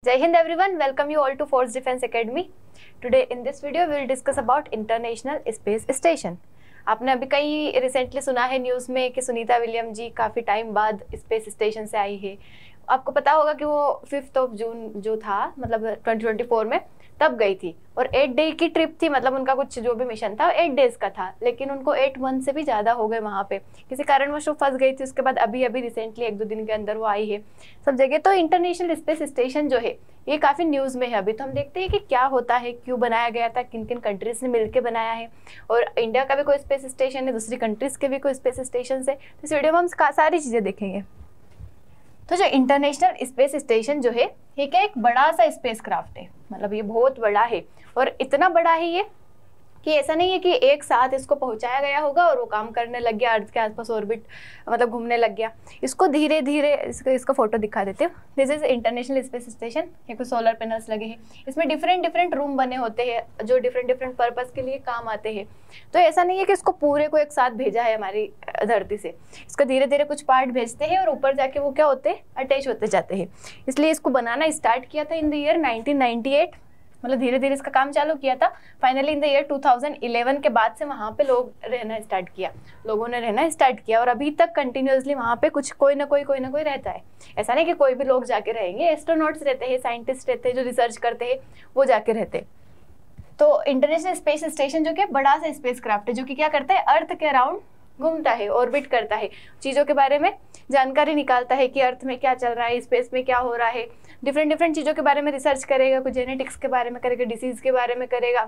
Jai Hind everyone, welcome you all to Force Defense Academy. Today in this video we will discuss about International Space Station. आपने अभी कई recently सुना है news में कि Sunita William जी काफ़ी टाइम बाद स्पेस स्टेशन से आई है। आपको पता होगा कि वो 5 जून जो था मतलब 2024 में तब गई थी और 8 डे की ट्रिप थी, मतलब उनका कुछ जो भी मिशन था 8 डेज का था, लेकिन उनको 8 मंथ से भी ज़्यादा हो गए वहाँ पे, किसी कारणवश वो फंस गई थी। उसके बाद अभी रिसेंटली 1-2 दिन के अंदर वो आई है सब जगह। तो इंटरनेशनल स्पेस स्टेशन जो है ये काफ़ी न्यूज़ में है अभी। तो हम देखते हैं कि क्या होता है, क्यों बनाया गया था, किन किन कंट्रीज ने मिलकर बनाया है, और इंडिया का भी कोई स्पेस स्टेशन है, दूसरी कंट्रीज़ के भी कोई स्पेस स्टेशन है। तो इस वीडियो में हम सारी चीज़ें देखेंगे। तो जो इंटरनेशनल स्पेस स्टेशन जो है ये क्या एक बड़ा सा स्पेस क्राफ्ट है, मतलब ये बहुत बड़ा है और इतना बड़ा है ये कि ऐसा नहीं है कि एक साथ इसको पहुंचाया गया होगा और वो काम करने लग गया, अर्थ के आसपास ऑर्बिट मतलब घूमने लग गया। इसको धीरे धीरे इसका फोटो दिखा देते हो। This is international space station. ये कुछ सोलर पैनल्स लगे हैं, इसमें डिफरेंट रूम बने होते हैं जो डिफरेंट पर्पस के लिए काम आते हैं। तो ऐसा नहीं है कि इसको पूरे को एक साथ भेजा है हमारी धरती से, इसको धीरे धीरे कुछ पार्ट भेजते हैं और ऊपर जाके वो क्या होते हैं, अटैच होते जाते हैं। इसलिए इसको बनाना स्टार्ट किया था इन द ईयर 1998, मतलब धीरे धीरे इसका काम चालू किया था। फाइनली इन द ईयर 2011 के बाद से वहाँ पे लोगों ने रहना स्टार्ट किया और अभी तक कंटिन्यूसली वहाँ पे कुछ कोई ना कोई रहता है। ऐसा नहीं कि कोई भी लोग जाके रहेंगे, एस्ट्रोनॉट्स रहते हैं, साइंटिस्ट रहते हैं जो रिसर्च करते हैं, वो जाके रहते हैं। तो इंटरनेशनल स्पेस स्टेशन जो कि बड़ा सा स्पेस क्राफ्ट है जो कि क्या करता है, अर्थ के अराउंड घूमता है, ऑर्बिट करता है, चीज़ों के बारे में जानकारी निकालता है कि अर्थ में क्या चल रहा है, स्पेस में क्या हो रहा है, डिफरेंट चीज़ों के बारे में रिसर्च करेगा, कुछ जेनेटिक्स के बारे में करेगा, डिसीज़ के बारे में करेगा,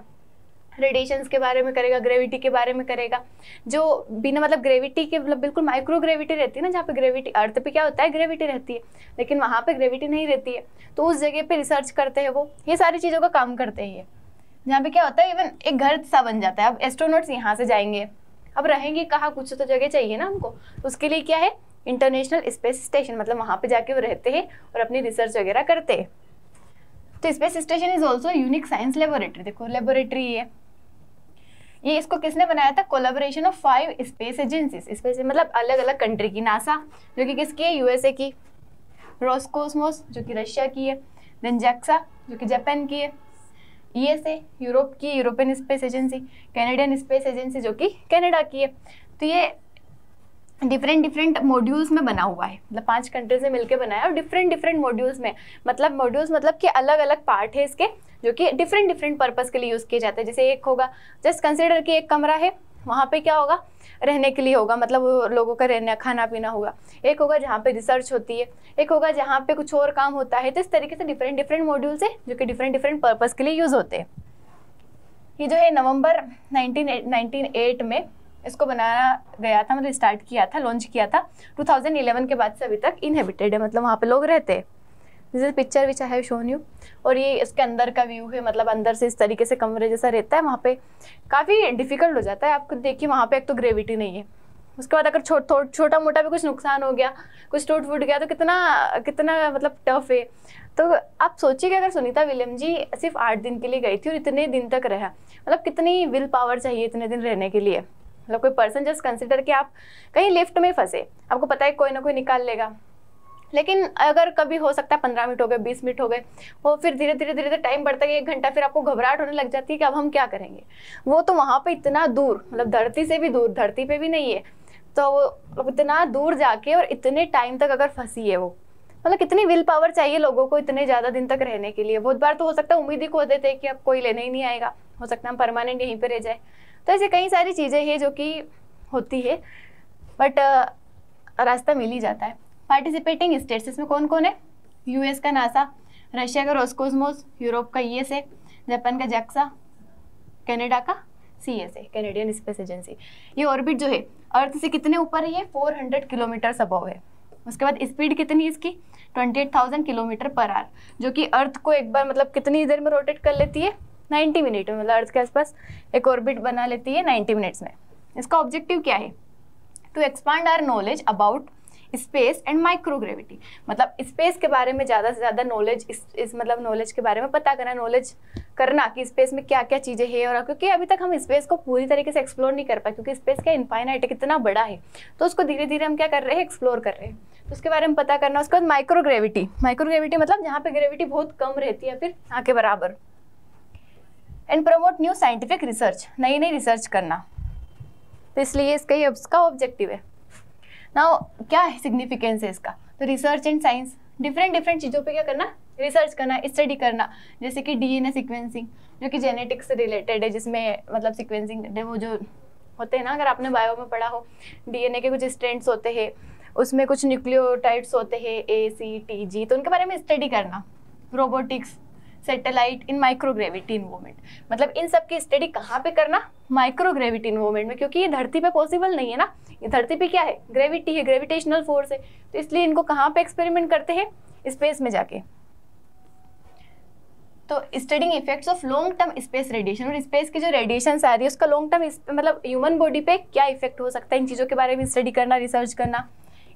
रेडिएशंस के बारे में करेगा, ग्रेविटी के बारे में करेगा। जो बिना मतलब ग्रेविटी के मतलब बिल्कुल माइक्रो ग्रेविटी रहती है ना, जहाँ पे ग्रेविटी अर्थ पे क्या होता है, ग्रेविटी रहती है, लेकिन वहाँ पे ग्रेविटी नहीं रहती है, तो उस जगह पे रिसर्च करते हैं वो, ये सारी चीज़ों का काम करते हैं ये। जहाँ पे क्या होता है, इवन एक घर सा बन जाता है। अब एस्ट्रोनॉट्स यहाँ से जाएंगे, अब रहेंगे कहाँ, कुछ तो जगह चाहिए ना उनको, उसके लिए क्या है इंटरनेशनल स्पेस स्टेशन, मतलब वहाँ पे जाके वो रहते हैं और अपनी रिसर्च वगैरह करते हैं। तो space station is also unique science laboratory. देखो लेबोरेटरी ये इसको किसने बनाया था, collaboration of 5 space agencies. Space मतलब अलग अलग कंट्री की, नासा जो कि किसकी है, यूएसए की, रोसकोसमोस जो कि रशिया की है, देन जैक्सा जो कि जापान की है, ईएसए यूरोप की, European space agency, Canadian space agency जो कि कनाडा की है। तो ये डिफरेंट मॉड्यूल्स में बना हुआ है, मतलब 5 कंट्रीज ने मिलकर बनाया और डिफरेंट मॉड्यूल्स में, मतलब मॉड्यूल्स मतलब कि अलग अलग पार्ट है इसके जो कि डिफरेंट पर्पस के लिए यूज़ किए जाते हैं। जैसे एक होगा, जस्ट कंसिडर कि एक कमरा है, वहाँ पे क्या होगा, रहने के लिए होगा, मतलब लोगों का रहना खाना पीना होगा। एक होगा जहाँ पे रिसर्च होती है, एक होगा जहाँ पे कुछ और काम होता है। तो इस तरीके से डिफरेंट मॉड्यूल्स है जो कि डिफरेंट पर्पस के लिए यूज़ होते हैं। ये जो है नवंबर 1998 में इसको बनाया गया था, मतलब स्टार्ट किया था, लॉन्च किया था। 2011 के बाद से अभी तक इनहेबिटेड है, मतलब वहाँ पे लोग रहते हैं। This is picture which I have shown you. और ये इसके अंदर का व्यू है, मतलब अंदर से इस तरीके से कमरे जैसा रहता है। वहाँ पे काफ़ी डिफिकल्ट हो जाता है, आपको देखिए वहाँ पे एक तो ग्रेविटी नहीं है, उसके बाद अगर छोटा मोटा भी कुछ नुकसान हो गया, कुछ टूट फूट गया तो कितना मतलब टफ है। तो आप सोचिए कि अगर सुनीता विलियम जी सिर्फ 8 दिन के लिए गई थी और इतने दिन तक रहा, मतलब कितनी विल पावर चाहिए इतने दिन रहने के लिए। मतलब कोई पर्सन जस्ट कंसिडर कि आप कहीं लिफ्ट में फंसे, आपको पता है कोई ना कोई निकाल लेगा, लेकिन अगर कभी हो सकता है 15 मिनट हो गए, 20 मिनट हो गए, वो फिर धीरे धीरे टाइम बढ़ता है 1 घंटा, फिर आपको घबराहट होने लग जाती है कि अब हम क्या करेंगे। वो तो वहाँ पे इतना दूर, मतलब धरती से भी दूर, धरती पे भी नहीं है, तो वो इतना दूर जाके और इतने टाइम तक अगर फंसी है वो, मतलब कितनी विल पावर चाहिए लोगों को इतने ज़्यादा दिन तक रहने के लिए। बहुत बार तो हो सकता है उम्मीद ही खो देते हैं कि अब कोई लेने ही नहीं आएगा, हो सकता है हम परमानेंट यहीं पर रह जाए। तो ऐसे कई सारी चीज़ें हैं जो कि होती है, बट रास्ता मिल ही जाता है। पार्टिसिपेटिंग स्टेट्स इसमें कौन कौन है, यूएस का नासा, रशिया का रोसकोसमोस, यूरोप का ईएसए, जापान का जैक्सा, कनाडा का सीएसए कैनेडियन स्पेस एजेंसी। ये ऑर्बिट जो है अर्थ से कितने ऊपर है, ये 400 किलोमीटर अबव है। उसके बाद स्पीड कितनी है इसकी, 28,000 किलोमीटर पर आवर, जो कि अर्थ को एक बार मतलब कितनी देर में रोटेट कर लेती है, 90 मिनट में, मतलब अर्थ के आसपास एक ऑर्बिट बना लेती है 90 मिनट्स में। इसका ऑब्जेक्टिव क्या है, to expand our knowledge about space and microgravity. मतलब स्पेस के बारे में ज़्यादा से ज़्यादा नॉलेज, इस मतलब नॉलेज के बारे में पता करना, नॉलेज करना कि स्पेस में क्या क्या चीज़ें हैं। और क्योंकि अभी तक हम स्पेस को पूरी तरीके से एक्सप्लोर नहीं कर पाए, क्योंकि स्पेस क्या इनफाइनाइट है, कितना बड़ा है, तो उसको धीरे धीरे हम क्या कर रहे हैं, एक्सप्लोर कर रहे हैं, तो उसके बारे में पता करना। उसके बाद माइक्रोग्रेविटी, माइक्रोग्रेविटी मतलब जहाँ पे ग्रेविटी बहुत कम रहती है, फिर ना के बराबर। And promote new scientific research, नई नई रिसर्च करना, तो इसलिए इसका ऑब्जेक्टिव है। नाउ क्या सिग्निफिकेंस है इसका, तो रिसर्च एंड साइंस, डिफरेंट चीज़ों पे क्या करना, रिसर्च करना, स्टडी करना। जैसे कि डीएनए सीक्वेंसिंग जो कि जेनेटिक्स से रिलेटेड है, जिसमें मतलब सीक्वेंसिंग वो जो होते हैं ना, अगर आपने बायो में पढ़ा हो, डीएनए के कुछ स्ट्रैंड्स होते हैं, उसमें कुछ न्यूक्लियोटाइड्स होते हैं ACTG, तो उनके बारे में स्टडी करना। रोबोटिक्स, सैटेलाइट इन माइक्रोग्रेविटी इन्वॉल्वमेंट, मतलब इन सब की स्टडी कहाँ पे करना, माइक्रोग्रेविटी इन्वॉल्वमेंट में, क्योंकि ये धरती पे पॉसिबल नहीं है ना। ये धरती पे क्या है, ग्रेविटी है, ग्रेविटेशनल फोर्स है, तो इसलिए इनको कहाँ पे एक्सपेरिमेंट करते हैं, स्पेस में जाके। तो studying effects of long term space radiation, और स्पेस की जो रेडिएशन आ रही है उसका लॉन्ग टर्म मतलब ह्यूमन बॉडी पे क्या इफेक्ट हो सकता है, इन चीज़ों के बारे में स्टडी करना, रिसर्च करना।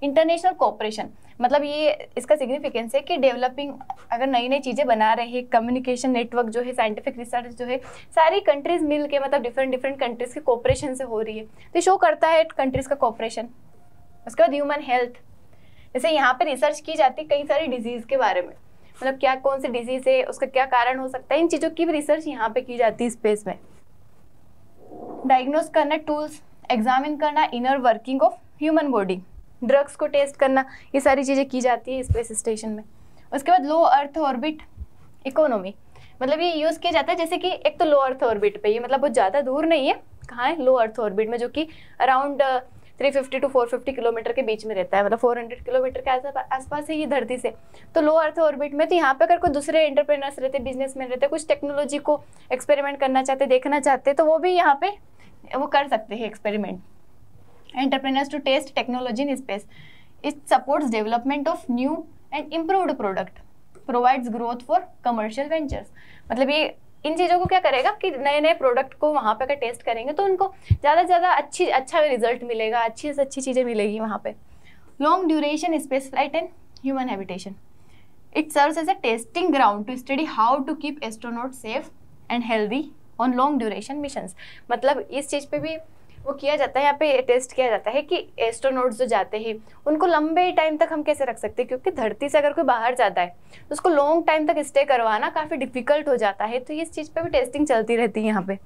इंटरनेशनल कोऑपरेशन, मतलब ये इसका सिग्निफिकेंस है कि डेवलपिंग, अगर नई नई चीज़ें बना रहे हैं, कम्युनिकेशन नेटवर्क जो है, साइंटिफिक रिसर्च जो है, सारी कंट्रीज मिल के, मतलब डिफरेंट कंट्रीज के कोऑपरेशन से हो रही है, तो शो करता है कंट्रीज का कोऑपरेशन। उसके बाद ह्यूमन हेल्थ, जैसे यहाँ पे रिसर्च की जाती है कई सारी डिजीज़ के बारे में, मतलब क्या कौन सी डिजीज़ है, उसका क्या कारण हो सकता है, इन चीज़ों की भी रिसर्च यहाँ पे की जाती है स्पेस में। डायग्नोस करना, टूल्स, एग्जामिन करना inner working of human body, drugs को टेस्ट करना, ये सारी चीज़ें की जाती है स्पेस स्टेशन में। उसके बाद लो अर्थ ऑर्बिट इकोनॉमी, मतलब ये यूज़ किया जाता है, जैसे कि एक तो लो अर्थ ऑर्बिट पे, ये मतलब बहुत ज़्यादा दूर नहीं है, कहाँ है, लो अर्थ ऑर्बिट में, जो कि अराउंड 350 to 450 किलोमीटर के बीच में रहता है, मतलब 400 किलोमीटर के आसपास है ये धरती से। तो लो अर्थ ऑर्बिट में, तो यहाँ पे अगर कोई दूसरे एंटरप्रेनर्स रहते, बिजनेसमैन रहते, कुछ टेक्नोलॉजी को एक्सपेरिमेंट करना चाहते, देखना चाहते, तो वो भी यहाँ पे वो कर सकते हैं experiment. Entrepreneurs to test technology in space, it supports development of new and improved product, provides growth for commercial ventures, मतलब ये इन चीज़ों को क्या करेगा कि नए नए प्रोडक्ट को वहाँ पे अगर टेस्ट करेंगे तो उनको ज़्यादा से ज़्यादा अच्छा रिजल्ट मिलेगा, अच्छी से अच्छी चीज़ें मिलेगी वहाँ पे। Long duration space flight and human habitation, it serves as a testing ground to study how to keep astronaut safe and healthy on long duration missions, मतलब इस चीज़ पे भी वो किया जाता है, यहाँ पे टेस्ट किया जाता है कि एस्ट्रोनॉट्स जो जाते हैं उनको लंबे टाइम तक हम कैसे रख सकते हैं, क्योंकि धरती से अगर कोई बाहर जाता है तो उसको लॉन्ग टाइम तक स्टे करवाना काफ़ी डिफिकल्ट हो जाता है, तो इस चीज़ पे भी टेस्टिंग चलती रहती है यहाँ पे।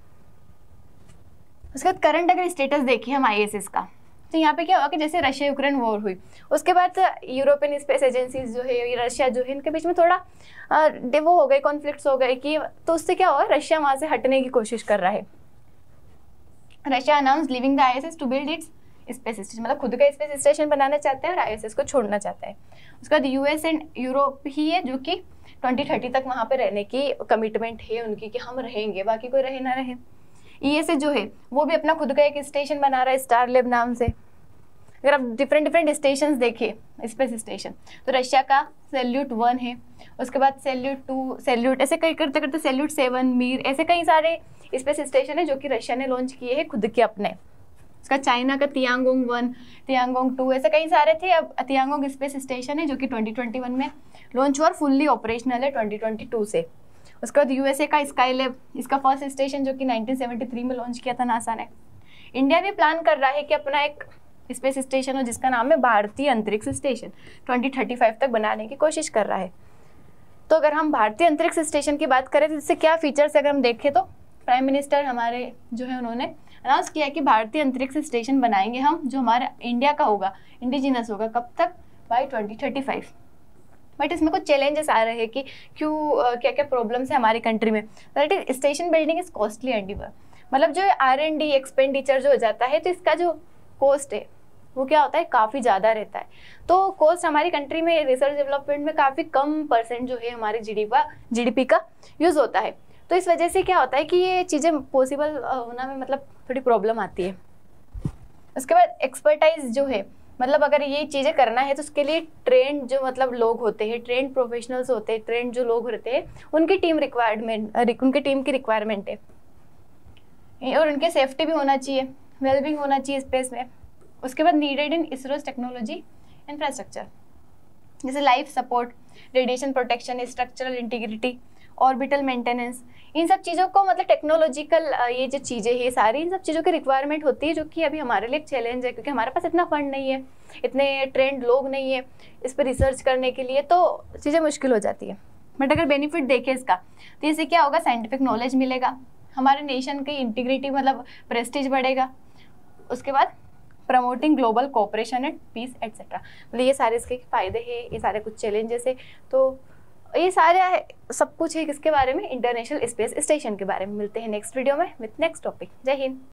उसके बाद करंट अगर स्टेटस देखिए हम ISS का, तो यहाँ पे क्या हुआ कि जैसे रशिया यूक्रेन वॉर हुई, उसके बाद यूरोपियन स्पेस एजेंसीज जो है, रशिया जो है, इनके बीच में थोड़ा वो हो गए, कॉन्फ्लिक्ट्स हो गए कि, तो उससे क्या हुआ, रशिया वहाँ से हटने की कोशिश कर रहा है। Russia announce leaving the ISS to build its space station, मतलब खुद का स्पेस स्टेशन बनाना चाहता है और ISS को छोड़ना चाहता है। उसके बाद US एंड यूरोप ही है जो कि 2030 तक वहाँ पे रहने की कमिटमेंट है उनकी कि हम रहेंगे, बाकी कोई रहे ना रहे। ESA जो है वो भी अपना खुद का एक स्टेशन बना रहा है स्टारलेब नाम से। अगर आप डिफरेंट स्टेशन देखिए स्पेस स्टेशन, तो रशिया का सैल्यूट 1 है, उसके बाद सैल्यूट 2, सैल्यूट, ऐसे कई करते करते सैल्यूट 7, मीर, ऐसे कई सारे स्पेस स्टेशन है जो कि रशिया ने लॉन्च किए हैं खुद के अपने। उसका चाइना का तियांगोंग 1, तियांगोंग 2, ऐसे कई सारे थे। अब तियांगोंग स्पेस स्टेशन है जो कि 2021 में लॉन्च हुआ और फुल्ली ऑपरेशनल है 2022 से। उसके बाद USA का स्काईलैब, इसका फर्स्ट स्टेशन जो कि 1973 में लॉन्च किया था नासा ने। इंडिया भी प्लान कर रहा है कि अपना एक स्पेस स्टेशन हो जिसका नाम है भारतीय अंतरिक्ष स्टेशन, 2035 तक बनाने की कोशिश कर रहा है। तो अगर हम भारतीय अंतरिक्ष स्टेशन की बात करें तो इससे क्या फीचर्स अगर हम देखें, तो प्राइम मिनिस्टर हमारे जो है उन्होंने अनाउंस किया कि भारतीय अंतरिक्ष स्टेशन बनाएंगे हम, जो हमारे इंडिया का होगा, इंडिजिनस होगा, कब तक, बाय 2035। बट इसमें कुछ चैलेंजेस आ रहे हैं कि क्यों, क्या क्या प्रॉब्लम्स है हमारी कंट्री में। That is station building is costly endeavour, मतलब जो R&D एक्सपेंडिचर जो हो जाता है, तो इसका जो कॉस्ट है वो क्या होता है, काफ़ी ज़्यादा रहता है। तो कॉस्ट हमारी कंट्री में रिसर्च डेवलपमेंट में काफ़ी कम परसेंट जो है हमारे GDP का यूज़ होता है। तो इस वजह से क्या होता है कि ये चीज़ें पॉसिबल होना में मतलब थोड़ी प्रॉब्लम आती है। उसके बाद एक्सपर्टाइज जो है, मतलब अगर ये चीज़ें करना है तो उसके लिए ट्रेंड जो मतलब लोग होते हैं, ट्रेंड प्रोफेशनल्स होते हैं, ट्रेंड जो लोग रहते हैं, उनकी टीम की रिक्वायरमेंट है और उनके सेफ्टी भी होना चाहिए, वेलबींग होना चाहिए स्पेस में। उसके बाद needed in ISRO's technology infrastructure जैसे life support, radiation protection, structural integrity, orbital maintenance, इन सब चीज़ों को मतलब टेक्नोलॉजिकल ये जो चीज़ें हैं सारी, इन सब चीज़ों की रिक्वायरमेंट होती है, जो कि अभी हमारे लिए एक चैलेंज है क्योंकि हमारे पास इतना फंड नहीं है, इतने ट्रेंड लोग नहीं है इस पर रिसर्च करने के लिए, तो चीज़ें मुश्किल हो जाती है। बट अगर बेनिफिट देखें इसका तो इससे क्या होगा, साइंटिफिक नॉलेज मिलेगा, हमारे नेशन की इंटीग्रिटी मतलब प्रेस्टीज बढ़ेगा, उसके बाद promoting global cooperation and peace etcetera. मतलब ये सारे इसके फायदे हैं, ये सारे कुछ चैलेंजेस है, तो ये सारे सब कुछ है किसके बारे में, इंटरनेशनल स्पेस स्टेशन के बारे में। मिलते हैं नेक्स्ट वीडियो में विथ नेक्स्ट टॉपिक। जय हिंद।